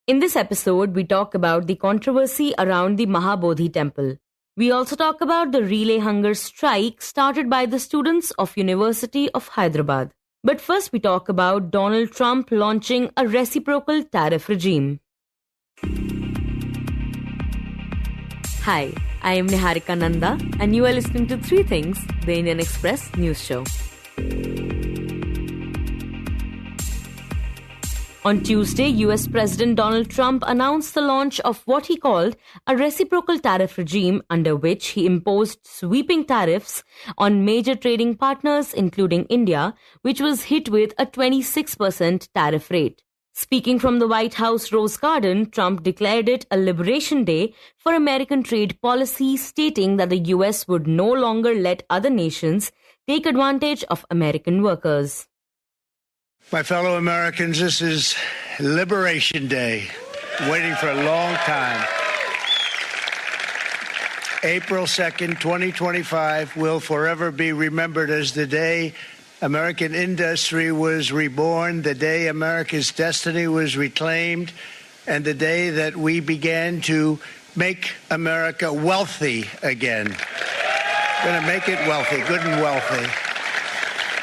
In this episode, we talk about the controversy around the Mahabodhi temple. We also talk about the relay hunger strike started by the students of University of Hyderabad. But first we talk about Donald Trump launching a reciprocal tariff regime. Hi, I am Niharika Nanda and you are listening to Three Things, the Indian Express news show. On Tuesday, US President Donald Trump announced the launch of what he called a reciprocal tariff regime, under which he imposed sweeping tariffs on major trading partners, including India, which was hit with a 26% tariff rate. Speaking from the White House Rose Garden, Trump declared it a liberation day for American trade policy, stating that the US would no longer let other nations take advantage of American workers. My fellow Americans, this is Liberation Day, waiting for a long time. April 2nd, 2025 will forever be remembered as the day American industry was reborn, the day America's destiny was reclaimed, and the day that we began to make America wealthy again. Going to make it wealthy, good and wealthy.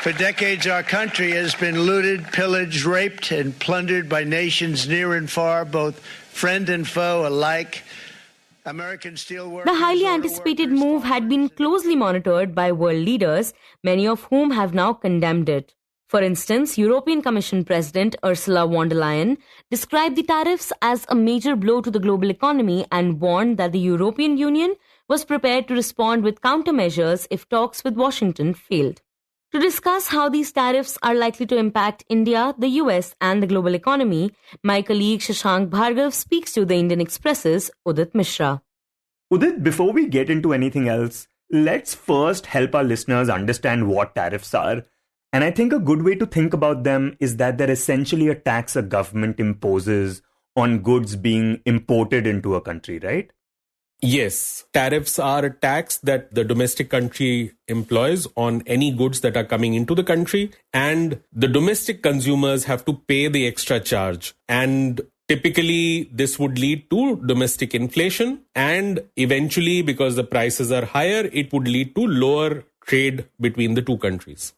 For decades, our country has been looted, pillaged, raped, and plundered by nations near and far, both friend and foe alike. American steelworkers... The highly anticipated move had been closely monitored by world leaders, many of whom have now condemned it. For instance, European Commission President Ursula von der Leyen described the tariffs as a major blow to the global economy and warned that the European Union was prepared to respond with countermeasures if talks with Washington failed. To discuss how these tariffs are likely to impact India, the US and the global economy, my colleague Shashank Bhargava speaks to the Indian Express's Udit Mishra. Udit, before we get into anything else, let's first help our listeners understand what tariffs are. And I think a good way to think about them is that they're essentially a tax a government imposes on goods being imported into a country, right? Yes, tariffs are a tax that the domestic country employs on any goods that are coming into the country, and the domestic consumers have to pay the extra charge. And typically, this would lead to domestic inflation, and eventually, because the prices are higher, it would lead to lower trade between the two countries.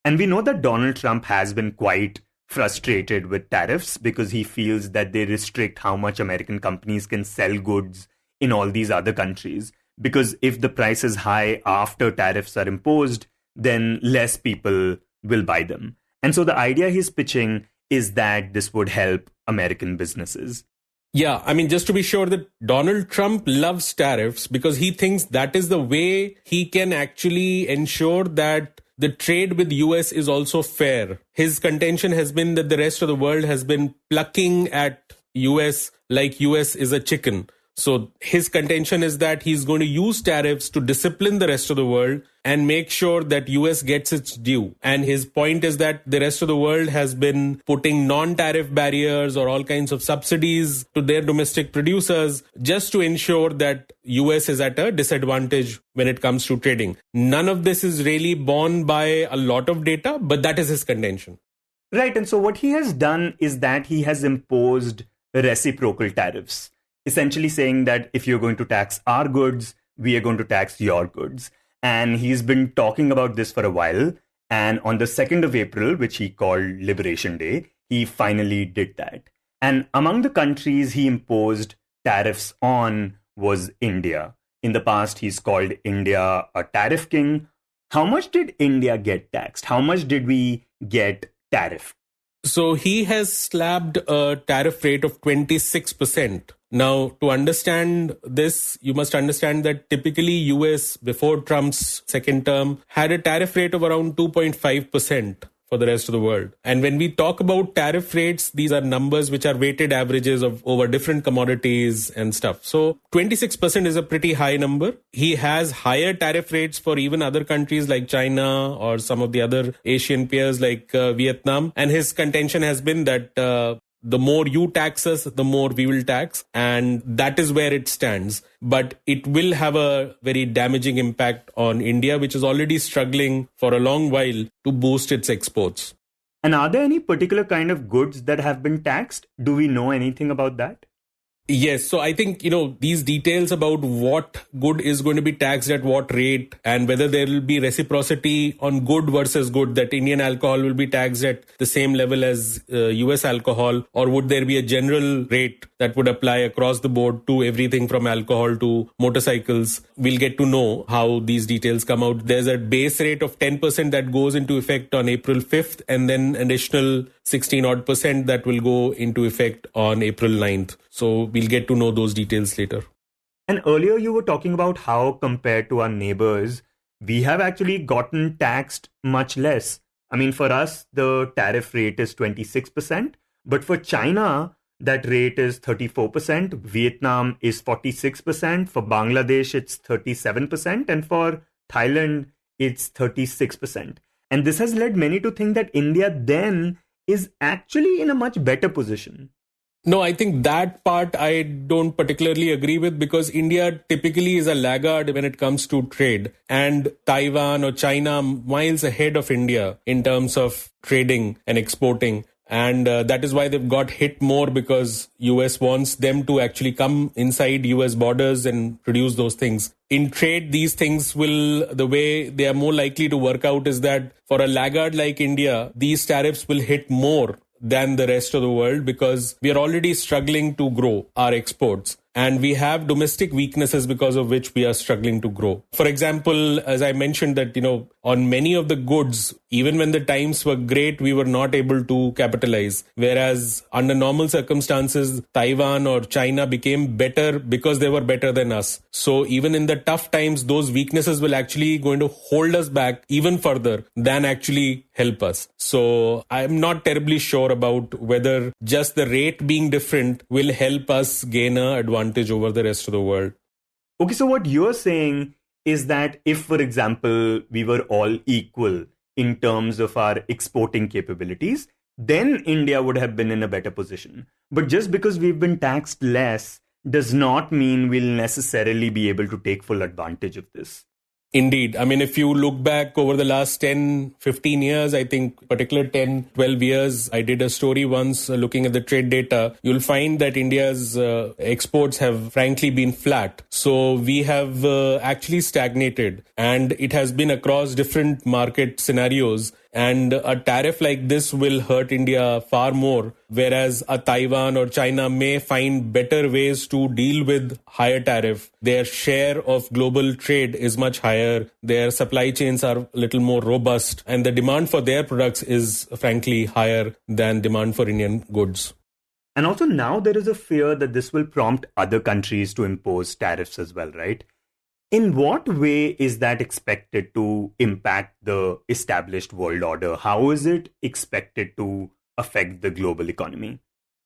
And we know that Donald Trump has been quite frustrated with tariffs because he feels that they restrict how much American companies can sell goods in all these other countries, because if the price is high after tariffs are imposed, then less people will buy them. And so the idea he's pitching is that this would help American businesses. Yeah, I mean, just to be sure that Donald Trump loves tariffs because he thinks that is the way he can actually ensure that the trade with US is also fair. His contention has been that the rest of the world has been plucking at US like US is a chicken. So his contention is that he's going to use tariffs to discipline the rest of the world and make sure that US gets its due. And his point is that the rest of the world has been putting non-tariff barriers or all kinds of subsidies to their domestic producers just to ensure that US is at a disadvantage when it comes to trading. None of this is really borne by a lot of data, but that is his contention. Right. And so what he has done is that he has imposed reciprocal tariffs, essentially saying that if you're going to tax our goods, we are going to tax your goods. And he's been talking about this for a while. And on the 2nd of April, which he called Liberation Day, he finally did that. And among the countries he imposed tariffs on was India. In the past, he's called India a tariff king. How much did India get taxed? How much did we get tariffed? So he has slabbed a tariff rate of 26%. Now, to understand this, you must understand that typically US, before Trump's second term, had a tariff rate of around 2.5% for the rest of the world. And when we talk about tariff rates, these are numbers which are weighted averages of over different commodities and stuff. So 26% is a pretty high number. He has higher tariff rates for even other countries like China or some of the other Asian peers like Vietnam. And his contention has been that the more you tax us, the more we will tax. And that is where it stands. But it will have a very damaging impact on India, which is already struggling for a long while to boost its exports. And are there any particular kind of goods that have been taxed? Do we know anything about that? Yes. So I think, these details about what good is going to be taxed at what rate and whether there will be reciprocity on good versus good, that Indian alcohol will be taxed at the same level as US alcohol, or would there be a general rate that would apply across the board to everything from alcohol to motorcycles? We'll get to know how these details come out. There's a base rate of 10% that goes into effect on April 5th and then additional 16 odd percent that will go into effect on April 9th. So we'll get to know those details later. And earlier you were talking about how compared to our neighbors, we have actually gotten taxed much less. I mean, for us, the tariff rate is 26%, but for China, that rate is 34%. Vietnam is 46%. For Bangladesh, it's 37%. And for Thailand, it's 36%. And this has led many to think that India then is actually in a much better position. No, I think that part I don't particularly agree with, because India typically is a laggard when it comes to trade, and Taiwan or China miles ahead of India in terms of trading and exporting. And that is why they've got hit more, because US wants them to actually come inside US borders and produce those things. In trade, these things the way they are more likely to work out is that for a laggard like India, these tariffs will hit more than the rest of the world, because we are already struggling to grow our exports. And we have domestic weaknesses because of which we are struggling to grow. For example, as I mentioned that, on many of the goods, even when the times were great, we were not able to capitalize. Whereas under normal circumstances, Taiwan or China became better because they were better than us. So even in the tough times, those weaknesses will actually going to hold us back even further than actually help us. So I'm not terribly sure about whether just the rate being different will help us gain an advantage over the rest of the world. Okay, so what you're saying is that if, for example, we were all equal in terms of our exporting capabilities, then India would have been in a better position. But just because we've been taxed less does not mean we'll necessarily be able to take full advantage of this. Indeed. I mean, if you look back over the last 10, 15 years, I think particular 10, 12 years, I did a story once looking at the trade data. You'll find that India's exports have frankly been flat. So we have actually stagnated, and it has been across different market scenarios. And a tariff like this will hurt India far more, whereas a Taiwan or China may find better ways to deal with higher tariff. Their share of global trade is much higher. Their supply chains are a little more robust, and the demand for their products is frankly higher than demand for Indian goods. And also now there is a fear that this will prompt other countries to impose tariffs as well, right? In what way is that expected to impact the established world order? How is it expected to affect the global economy?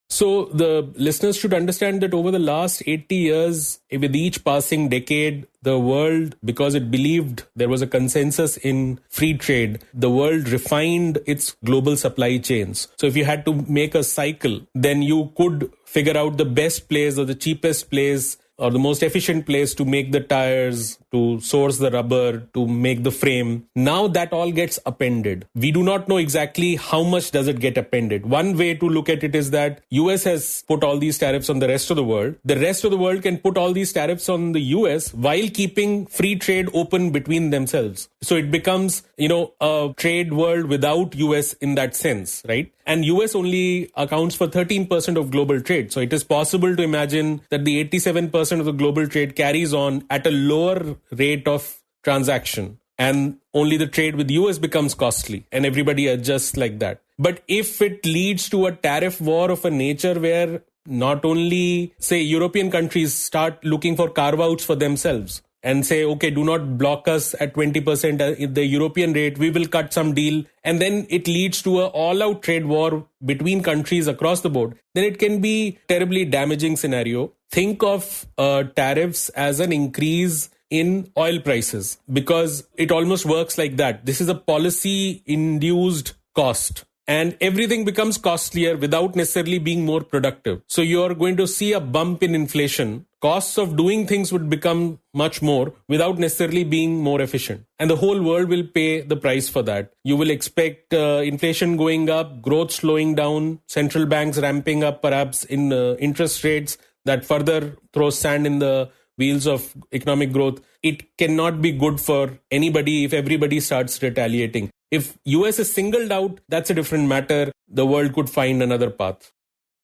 So the listeners should understand that over the last 80 years, with each passing decade, the world, because it believed there was a consensus in free trade, the world refined its global supply chains. So if you had to make a cycle, then you could figure out the best place or the cheapest place or the most efficient place to make the tires, to source the rubber, to make the frame. Now that all gets appended. We do not know exactly how much does it get appended. One way to look at it is that US has put all these tariffs on the rest of the world. The rest of the world can put all these tariffs on the US while keeping free trade open between themselves. So it becomes, a trade world without US in that sense, right? And US only accounts for 13% of global trade. So it is possible to imagine that the 87% of the global trade carries on at a lower rate of transaction. And only the trade with US becomes costly, and everybody adjusts like that. But if it leads to a tariff war of a nature where not only, say, European countries start looking for carve-outs for themselves, and say, okay, do not block us at 20% at the European rate, we will cut some deal. And then it leads to an all-out trade war between countries across the board. Then it can be terribly damaging scenario. Think of tariffs as an increase in oil prices, because it almost works like that. This is a policy-induced cost. And everything becomes costlier without necessarily being more productive. So you're going to see a bump in inflation costs of doing things would become much more without necessarily being more efficient. And the whole world will pay the price for that. You will expect inflation going up, growth slowing down, central banks ramping up perhaps in interest rates that further throws sand in the wheels of economic growth. It cannot be good for anybody if everybody starts retaliating. If US is singled out, that's a different matter. The world could find another path.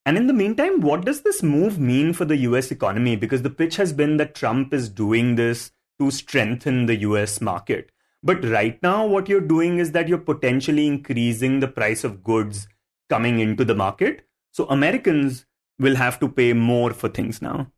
And in the meantime, what does this move mean for the US economy? Because the pitch has been that Trump is doing this to strengthen the US market. But right now, what you're doing is that you're potentially increasing the price of goods coming into the market. So Americans will have to pay more for things now.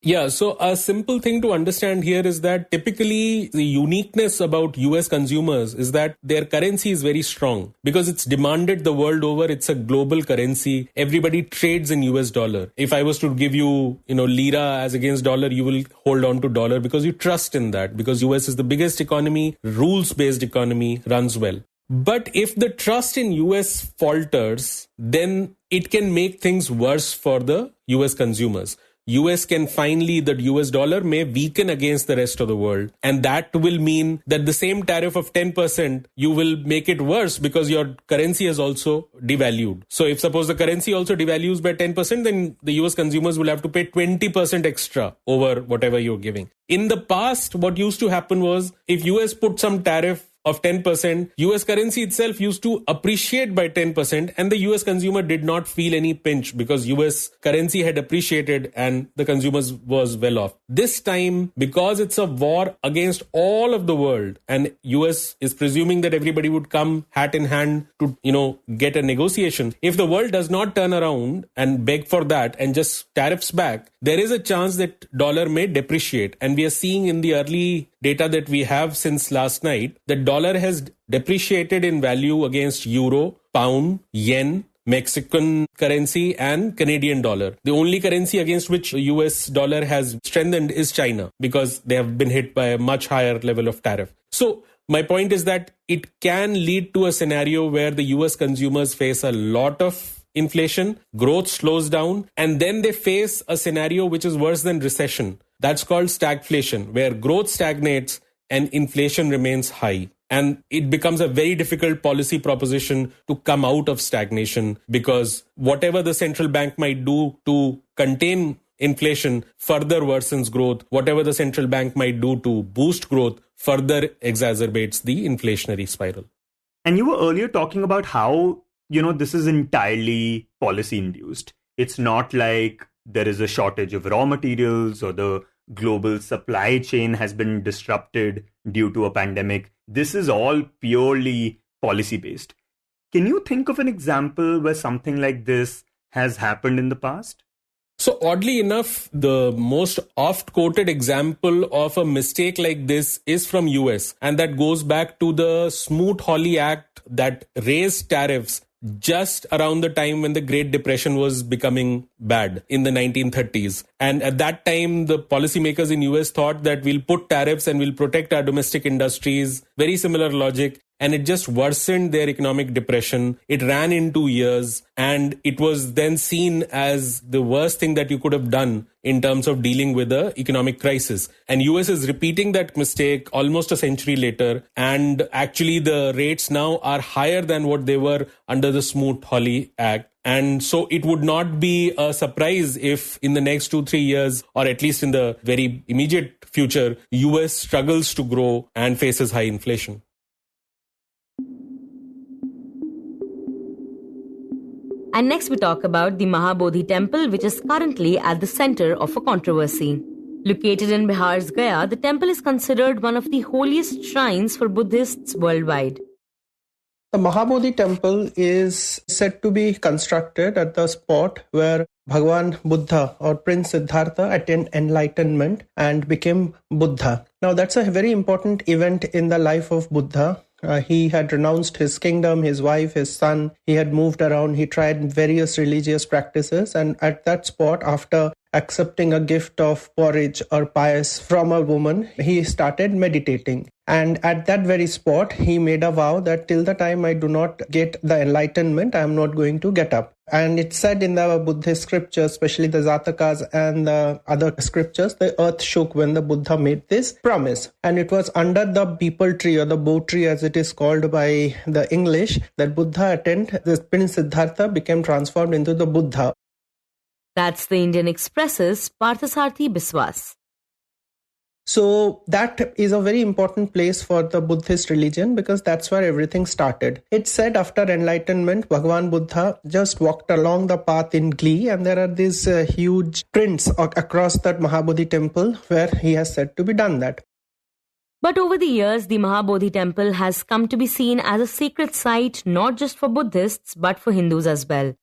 Yeah, so a simple thing to understand here is that typically the uniqueness about US consumers is that their currency is very strong because it's demanded the world over. It's a global currency. Everybody trades in US dollar. If I was to give you, lira as against dollar, you will hold on to dollar because you trust in that, because US is the biggest economy, rules-based economy, runs well. But if the trust in US falters, then it can make things worse for the US consumers. US can finally, the US dollar may weaken against the rest of the world. And that will mean that the same tariff of 10%, you will make it worse because your currency has also devalued. So if suppose the currency also devalues by 10%, then the US consumers will have to pay 20% extra over whatever you're giving. In the past, what used to happen was if US put some tariff of 10%, US currency itself used to appreciate by 10% and the US consumer did not feel any pinch because US currency had appreciated and the consumers was well off. This time, because it's a war against all of the world and US is presuming that everybody would come hat in hand to, get a negotiation. If the world does not turn around and beg for that and just tariffs back, there is a chance that dollar may depreciate. And we are seeing in the early data that we have since last night, that dollar has depreciated in value against euro, pound, yen, Mexican currency and Canadian dollar. The only currency against which US dollar has strengthened is China because they have been hit by a much higher level of tariff. So my point is that it can lead to a scenario where the US consumers face a lot of inflation, growth slows down, and then they face a scenario which is worse than recession. That's called stagflation, where growth stagnates and inflation remains high. And it becomes a very difficult policy proposition to come out of stagnation because whatever the central bank might do to contain inflation further worsens growth. Whatever the central bank might do to boost growth further exacerbates the inflationary spiral. And you were earlier talking about how this is entirely policy induced. It's not like there is a shortage of raw materials or the global supply chain has been disrupted due to a pandemic. This is all purely policy based. Can you think of an example where something like this has happened in the past? So oddly enough, the most oft-quoted example of a mistake like this is from US. And that goes back to the Smoot-Hawley Act that raised tariffs just around the time when the Great Depression was becoming bad in the 1930s. And at that time, the policymakers in US thought that we'll put tariffs and we'll protect our domestic industries. Very similar logic. And it just worsened their economic depression. It ran in 2 years and it was then seen as the worst thing that you could have done in terms of dealing with the economic crisis. And US is repeating that mistake almost a century later. And actually the rates now are higher than what they were under the Smoot-Hawley Act. And so it would not be a surprise if in the next 2-3 years, or at least in the very immediate future, US struggles to grow and faces high inflation. And next we talk about the Mahabodhi temple, which is currently at the center of a controversy. Located in Bihar's Gaya, the temple is considered one of the holiest shrines for Buddhists worldwide. The Mahabodhi temple is said to be constructed at the spot where Bhagavan Buddha or Prince Siddhartha attained enlightenment and became Buddha. Now that's a very important event in the life of Buddha. He had renounced his kingdom, his wife, his son. He had moved around. He tried various religious practices. And at that spot, after accepting a gift of porridge or pies from a woman, he started meditating. And at that very spot, he made a vow that till the time I do not get the enlightenment, I am not going to get up. And it's said in the Buddhist scriptures, especially the Jatakas and the other scriptures, the earth shook when the Buddha made this promise. And it was under the peepal tree or the bo tree as it is called by the English that Buddha attained, the Prince Siddhartha became transformed into the Buddha. That's the Indian Express's Parthasarathi Biswas. So that is a very important place for the Buddhist religion because that's where everything started. It's said after enlightenment, Bhagavan Buddha just walked along the path in glee, and there are these huge prints across that Mahabodhi temple where he has said to be done that. But over the years, the Mahabodhi temple has come to be seen as a sacred site not just for Buddhists but for Hindus as well.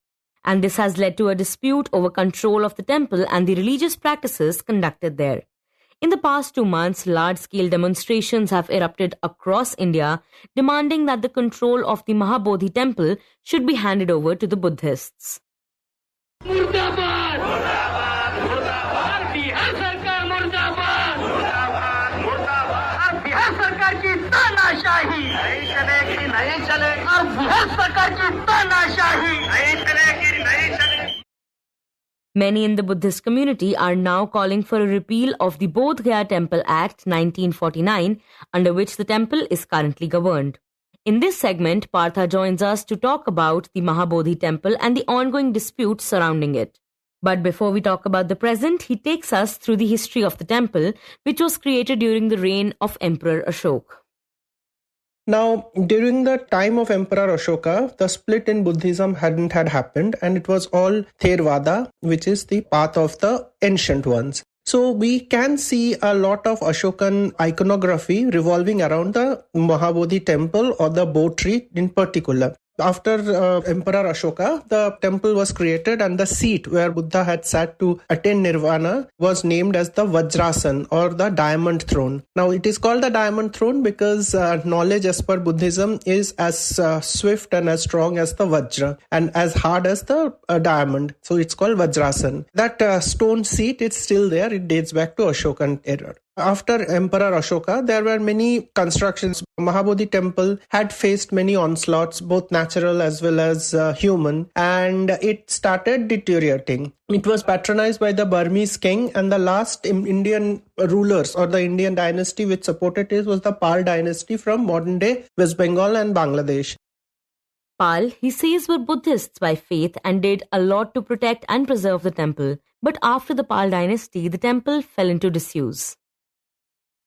And this has led to a dispute over control of the temple and the religious practices conducted there. In the past 2 months, large-scale demonstrations have erupted across India, demanding that the control of the Mahabodhi temple should be handed over to the Buddhists. Many in the Buddhist community are now calling for a repeal of the Bodh Gaya Temple Act 1949, under which the temple is currently governed. In this segment, Partha joins us to talk about the Mahabodhi temple and the ongoing disputes surrounding it. But before we talk about the present, he takes us through the history of the temple, which was created during the reign of Emperor Ashoka. Now, during the time of Emperor Ashoka, the split in Buddhism hadn't happened, and it was all Theravada, which is the path of the ancient ones. So we can see a lot of Ashokan iconography revolving around the Mahabodhi temple or the Bo tree in particular. After Emperor Ashoka, the temple was created and the seat where Buddha had sat to attain nirvana was named as the Vajrasan or the diamond throne. Now it is called the diamond throne because knowledge as per Buddhism is as swift and as strong as the Vajra and as hard as the diamond. So it's called Vajrasan. That stone seat is still there. It dates back to Ashokan era. After Emperor Ashoka, there were many constructions. Mahabodhi temple had faced many onslaughts, both natural as well as human, and it started deteriorating. It was patronized by the Burmese king, and the last Indian rulers or the Indian dynasty which supported it was the Pal dynasty from modern-day West Bengal and Bangladesh. Pal, he says, were Buddhists by faith and did a lot to protect and preserve the temple. But after the Pal dynasty, the temple fell into disuse.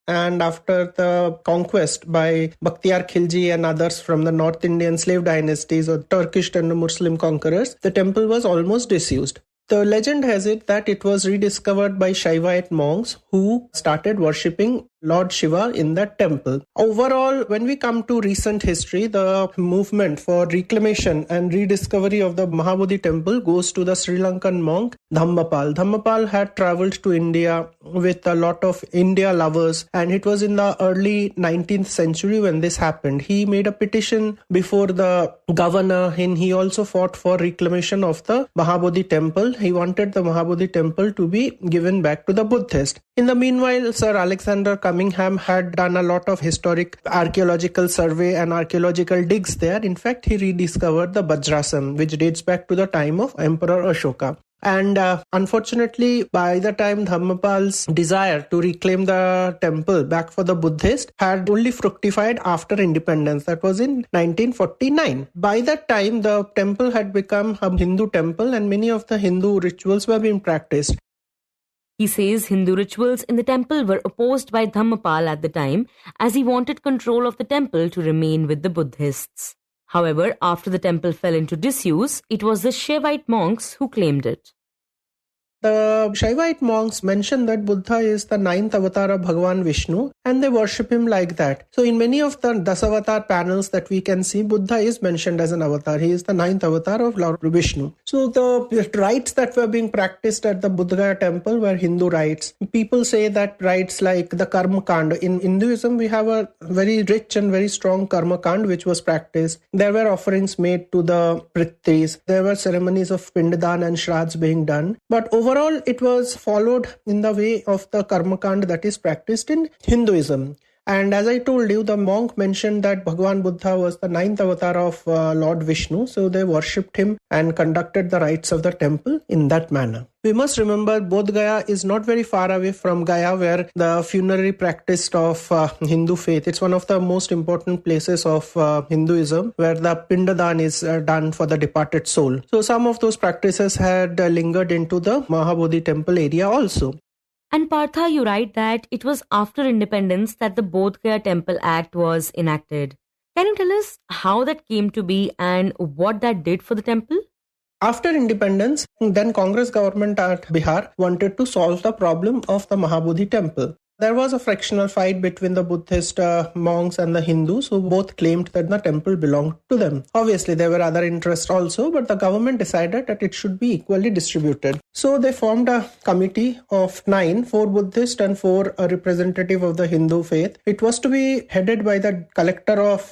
And after the conquest by Bakhtiyar Khilji and others from the North Indian slave dynasties or Turkish and Muslim conquerors, the temple was almost disused. The legend has it that it was rediscovered by Shaivite monks who started worshipping Lord Shiva in that temple. Overall, when we come to recent history, the movement for reclamation and rediscovery of the Mahabodhi temple goes to the Sri Lankan monk Dhammapal. Dhammapal had travelled to India with a lot of India lovers, and it was in the early 19th century when this happened. He made a petition before the governor, and he also fought for reclamation of the Mahabodhi temple. He wanted the Mahabodhi temple to be given back to the Buddhist. In the meanwhile, Sir Alexander Cunningham had done a lot of historic archaeological survey and archaeological digs there. In fact, he rediscovered the Vajrasan, which dates back to the time of Emperor Ashoka. And unfortunately, by the time Dhammapal's desire to reclaim the temple back for the Buddhist had only fructified after independence. That was in 1949. By that time, the temple had become a Hindu temple and many of the Hindu rituals were being practiced. He says Hindu rituals in the temple were opposed by Dhammapal at the time as he wanted control of the temple to remain with the Buddhists. However, after the temple fell into disuse, it was the Shaivite monks who claimed it. The Shaivite monks mention that Buddha is the 9th avatar of Bhagavan Vishnu and they worship him like that. So in many of the Dasavatar panels that we can see, Buddha is mentioned as an avatar. He is the 9th avatar of Lord Vishnu. So the rites that were being practiced at the Bodh Gaya temple were Hindu rites. People say that rites like the Karma Kand. In Hinduism, we have a very rich and very strong Karma Kand which was practiced. There were offerings made to the Prithvis. There were ceremonies of Pindadan and Shraddhs being done. But overall, overall, it was followed in the way of the karmakand that is practiced in Hinduism. And as I told you, the monk mentioned that Bhagavan Buddha was the 9th avatar of Lord Vishnu. So they worshipped him and conducted the rites of the temple in that manner. We must remember Bodh Gaya is not very far away from Gaya, where the funerary practice of Hindu faith. It's one of the most important places of Hinduism, where the Pindadan is done for the departed soul. So some of those practices had lingered into the Mahabodhi temple area also. And Partha, you write that it was after independence that the Bodh Gaya Temple Act was enacted. Can you tell us how that came to be and what that did for the temple? After independence, then Congress government at Bihar wanted to solve the problem of the Mahabodhi temple. There was a fractional fight between the Buddhist monks and the Hindus, who both claimed that the temple belonged to them. Obviously, there were other interests also, but the government decided that it should be equally distributed. So they formed a committee of 9, 4 Buddhist and 4 representative of the Hindu faith. It was to be headed by the collector of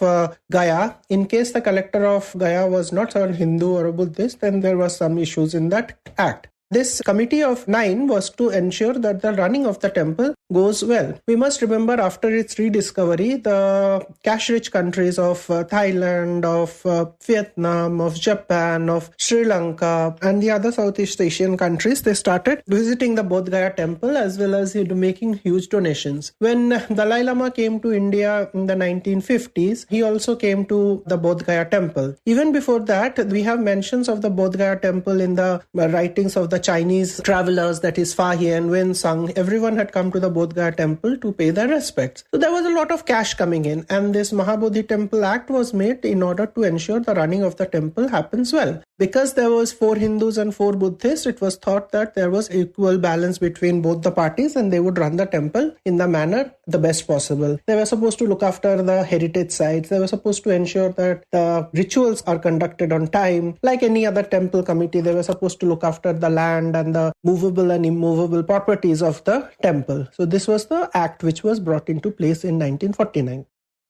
Gaya. In case the collector of Gaya was not a Hindu or a Buddhist, then there was some issues in that act. This committee of 9 was to ensure that the running of the temple goes well. We must remember, after its rediscovery, the cash-rich countries of Thailand, of Vietnam, of Japan, of Sri Lanka, and the other Southeast Asian countries, they started visiting the Bodh Gaya temple as well as making huge donations. When Dalai Lama came to India in the 1950s, he also came to the Bodh Gaya temple. Even before that, we have mentions of the Bodh Gaya temple in the writings of the Chinese travelers, that is Fa Hien, Wen Sung. Everyone had come to the Bodh Gaya temple to pay their respects. So there was a lot of cash coming in, and this Mahabodhi Temple Act was made in order to ensure the running of the temple happens well. Because there was 4 Hindus and 4 Buddhists, it was thought that there was equal balance between both the parties and they would run the temple in the manner the best possible. They were supposed to look after the heritage sites. They were supposed to ensure that the rituals are conducted on time. Like any other temple committee, they were supposed to look after the land and the movable and immovable properties of the temple. So this was the act which was brought into place in 1949.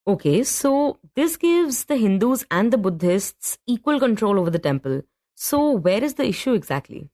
Okay, so this gives the Hindus and the Buddhists equal control over the temple. So where is the issue exactly?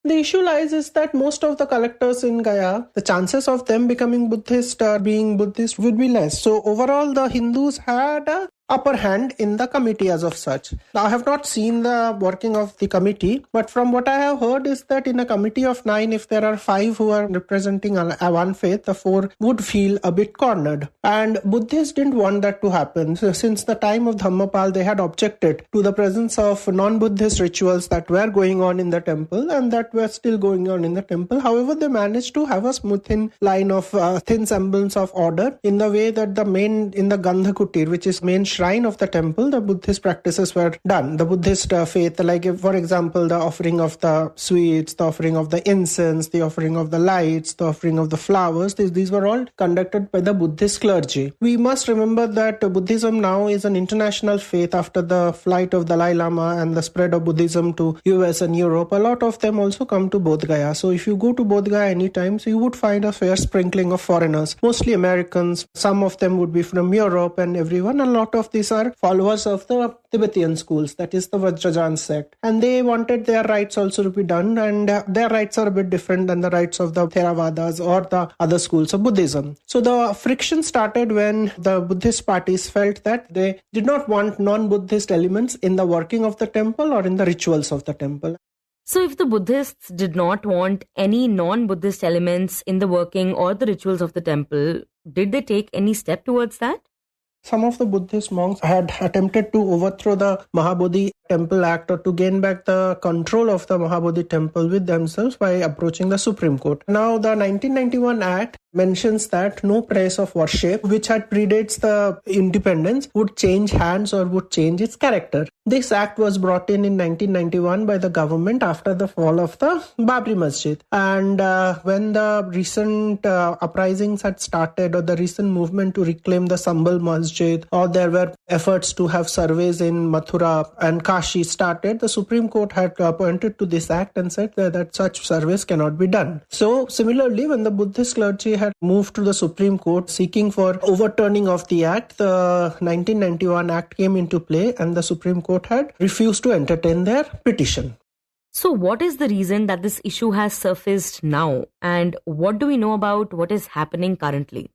The issue lies is that most of the collectors in Gaya, the chances of them becoming Buddhist or being Buddhist would be less. So overall, the Hindus had a upper hand in the committee as of such. Now, I have not seen the working of the committee, but from what I have heard is that in a committee of 9, if there are 5 who are representing one faith, the 4 would feel a bit cornered. And Buddhists didn't want that to happen. So since the time of Dhammapal, they had objected to the presence of non-Buddhist rituals that were going on in the temple and that were still going on in the temple. However, they managed to have a smooth thin line of thin semblance of order in the way that in the Gandha Kutir, which is main shrine of the temple, the Buddhist practices were done. The Buddhist faith, like for example, the offering of the sweets, the offering of the incense, the offering of the lights, the offering of the flowers, these were all conducted by the Buddhist clergy. We must remember that Buddhism now is an international faith after the flight of Dalai Lama and the spread of Buddhism to US and Europe. A lot of them also come to Bodh Gaya. So if you go to Bodh Gaya anytime, so you would find a fair sprinkling of foreigners, mostly Americans. Some of them would be from Europe and everyone. A lot of these are followers of the Tibetan schools, that is the Vajrayana sect. And they wanted their rites also to be done, and their rites are a bit different than the rites of the Theravadas or the other schools of Buddhism. So the friction started when the Buddhist parties felt that they did not want non-Buddhist elements in the working of the temple or in the rituals of the temple. So if the Buddhists did not want any non-Buddhist elements in the working or the rituals of the temple, did they take any step towards that? Some of the Buddhist monks had attempted to overthrow the Mahabodhi Temple Act or to gain back the control of the Mahabodhi Temple with themselves by approaching the Supreme Court. Now, the 1991 Act mentions that no place of worship which had predates the independence would change hands or would change its character. This act was brought in 1991 by the government after the fall of the Babri Masjid. And when the recent uprisings had started, or the recent movement to reclaim the Sambal Masjid, or there were efforts to have surveys in Mathura and Kashi started, the Supreme Court had pointed to this act and said that such surveys cannot be done. So similarly, when the Buddhist clergy had moved to the Supreme Court seeking for overturning of the act, the 1991 Act came into play and the Supreme Court had refused to entertain their petition. So what is the reason that this issue has surfaced now? And what do we know about what is happening currently?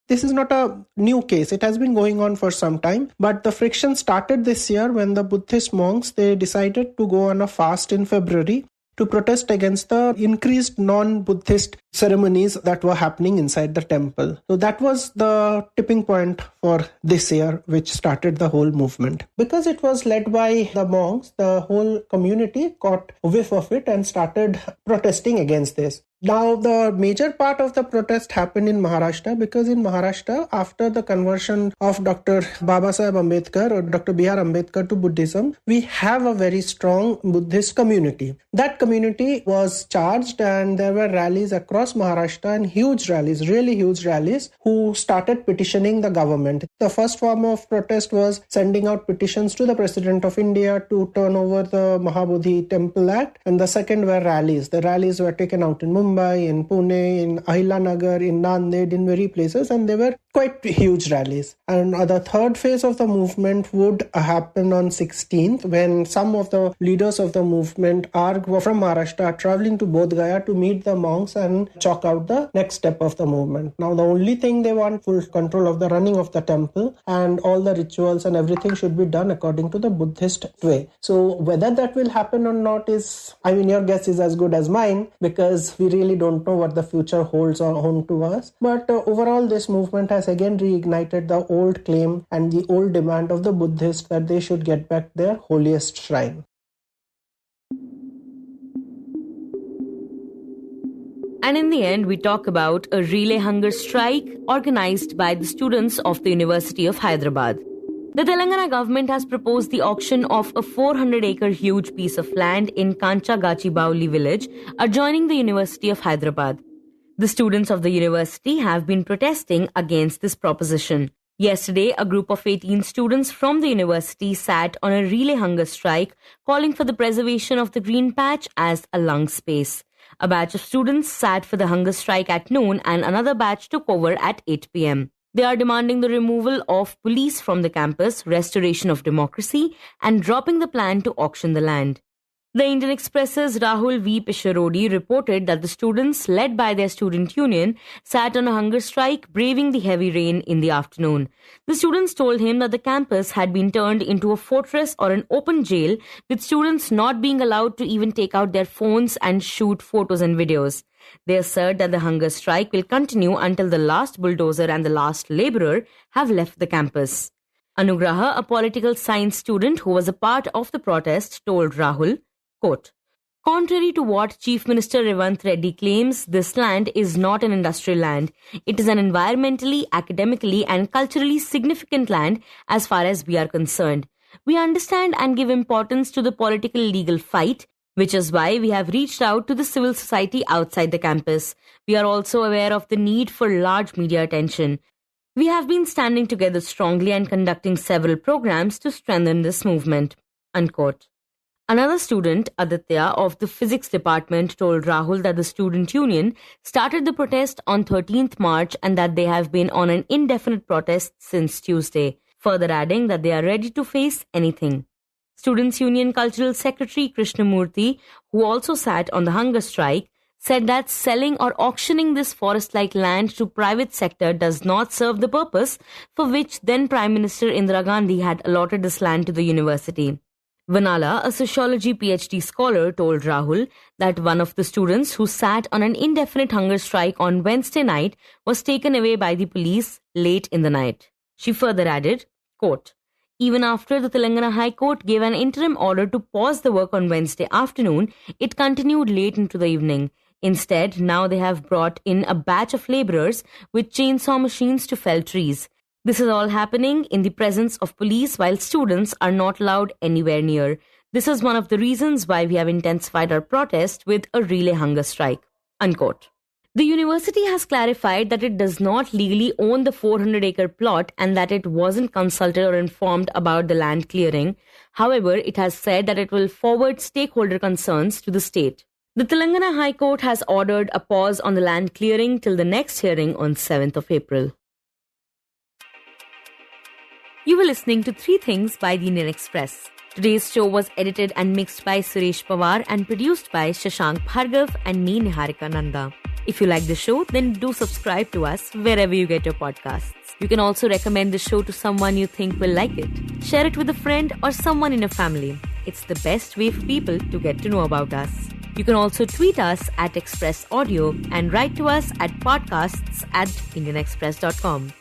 This is not a new case. It has been going on for some time. But the friction started this year when the Buddhist monks, they decided to go on a fast in February to protest against the increased non-Buddhist ceremonies that were happening inside the temple. So that was the tipping point for this year, which started the whole movement. Because it was led by the monks, the whole community caught whiff of it and started protesting against this. Now, the major part of the protest happened in Maharashtra, because in Maharashtra, after the conversion of Dr. Babasaheb Ambedkar or Dr. B.R. Ambedkar to Buddhism, we have a very strong Buddhist community. That community was charged, and there were rallies across Maharashtra, and huge rallies, really huge rallies, who started petitioning the government. The first form of protest was sending out petitions to the President of India to turn over the Mahabodhi Temple Act, and the second were rallies. The rallies were taken out in Mumbai, in Pune, in Ahilanagar, in Nanda, in various places, and they were quite huge rallies. And the third phase of the movement would happen on 16th, when some of the leaders of the movement are from Maharashtra, traveling to Bodh Gaya to meet the monks and chalk out the next step of the movement. Now, the only thing they want full control of the running of the temple, and all the rituals and everything should be done according to the Buddhist way. So whether that will happen or not is, your guess is as good as mine, because we really don't know what the future holds on to us. But overall, this movement has again reignited the old claim and the old demand of the Buddhists that they should get back their holiest shrine. And in the end, we talk about a relay hunger strike organized by the students of the University of Hyderabad. The Telangana government has proposed the auction of a 400-acre huge piece of land in Kanchagachibauli village, adjoining the University of Hyderabad. The students of the university have been protesting against this proposition. Yesterday, a group of 18 students from the university sat on a relay hunger strike, calling for the preservation of the green patch as a lung space. A batch of students sat for the hunger strike at noon, and another batch took over at 8 p.m. They are demanding the removal of police from the campus, restoration of democracy, and dropping the plan to auction the land. The Indian Express's Rahul V. Pisharodi reported that the students, led by their student union, sat on a hunger strike, braving the heavy rain in the afternoon. The students told him that the campus had been turned into a fortress or an open jail, with students not being allowed to even take out their phones and shoot photos and videos. They assert that the hunger strike will continue until the last bulldozer and the last labourer have left the campus. Anugraha, a political science student who was a part of the protest, told Rahul, quote, "Contrary to what Chief Minister Revant Reddy claims, this land is not an industrial land. It is an environmentally, academically and culturally significant land as far as we are concerned. We understand and give importance to the political legal fight, which is why we have reached out to the civil society outside the campus. We are also aware of the need for large media attention. We have been standing together strongly and conducting several programs to strengthen this movement." Unquote. Another student, Aditya, of the physics department, told Rahul that the student union started the protest on 13th March and that they have been on an indefinite protest since Tuesday, further adding that they are ready to face anything. Students' Union Cultural Secretary Krishnamurthy, who also sat on the hunger strike, said that selling or auctioning this forest-like land to private sector does not serve the purpose for which then Prime Minister Indira Gandhi had allotted this land to the university. Vanala, a sociology PhD scholar, told Rahul that one of the students who sat on an indefinite hunger strike on Wednesday night was taken away by the police late in the night. She further added, quote, "Even after the Telangana High Court gave an interim order to pause the work on Wednesday afternoon, it continued late into the evening. Instead, now they have brought in a batch of labourers with chainsaw machines to fell trees. This is all happening in the presence of police while students are not allowed anywhere near. This is one of the reasons why we have intensified our protest with a relay hunger strike." Unquote. The university has clarified that it does not legally own the 400-acre plot and that it wasn't consulted or informed about the land clearing. However, it has said that it will forward stakeholder concerns to the state. The Telangana High Court has ordered a pause on the land clearing till the next hearing on 7th of April. You were listening to 3 Things by the Indian Express. Today's show was edited and mixed by Suresh Pawar and produced by Shashank, Bhargava and me, Niharika, Nanda. If you like the show, then do subscribe to us wherever you get your podcasts. You can also recommend the show to someone you think will like it. Share it with a friend or someone in your family. It's the best way for people to get to know about us. You can also tweet us at Express Audio and write to us at podcasts@indianexpress.com.